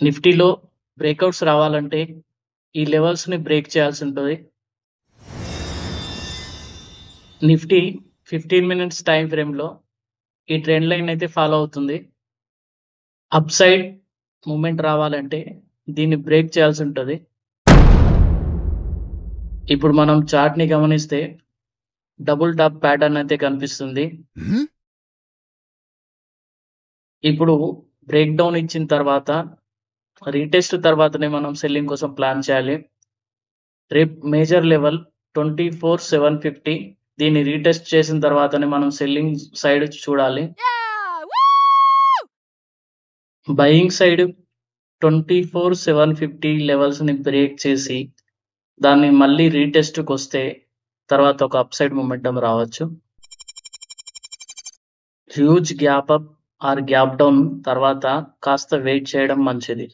నిఫ్టీలో బ్రేక్అవుట్స్ రావాలంటే ఈ లెవెల్స్ ని బ్రేక్ చేయాల్సి ఉంటుంది. నిఫ్టీ 15 మినిట్స్ టైం ఫ్రేమ్ లో ఈ ట్రెండ్ లైన్ అయితే ఫాలో అవుతుంది. అప్ సైడ్ మూమెంట్ రావాలంటే దీన్ని బ్రేక్ చేయాల్సి ఉంటుంది. ఇప్పుడు మనం చార్ట్ ని గమనిస్తే డబుల్ టాప్ ప్యాటర్న్ అయితే కనిపిస్తుంది. ఇప్పుడు బ్రేక్ డౌన్ ఇచ్చిన తర్వాత రీటెస్ట్ తర్వాతనే మనం సెల్లింగ్ కోసం ప్లాన్ చేయాలి. రేపు మేజర్ లెవెల్ 24,750 దీన్ని రీటెస్ట్ చేసిన తర్వాతనే మనం సెల్లింగ్ సైడ్ చూడాలి. బయింగ్ సైడ్ 24,750 లెవెల్స్ ని బ్రేక్ చేసి దాన్ని మళ్ళీ రీటెస్ట్ కి వస్తే తర్వాత ఒక అప్ సైడ్ మొమెంటం రావచ్చు. Huge gap up or gap down తర్వాత కాస్త వెయిట్ చేయడం మంచిది.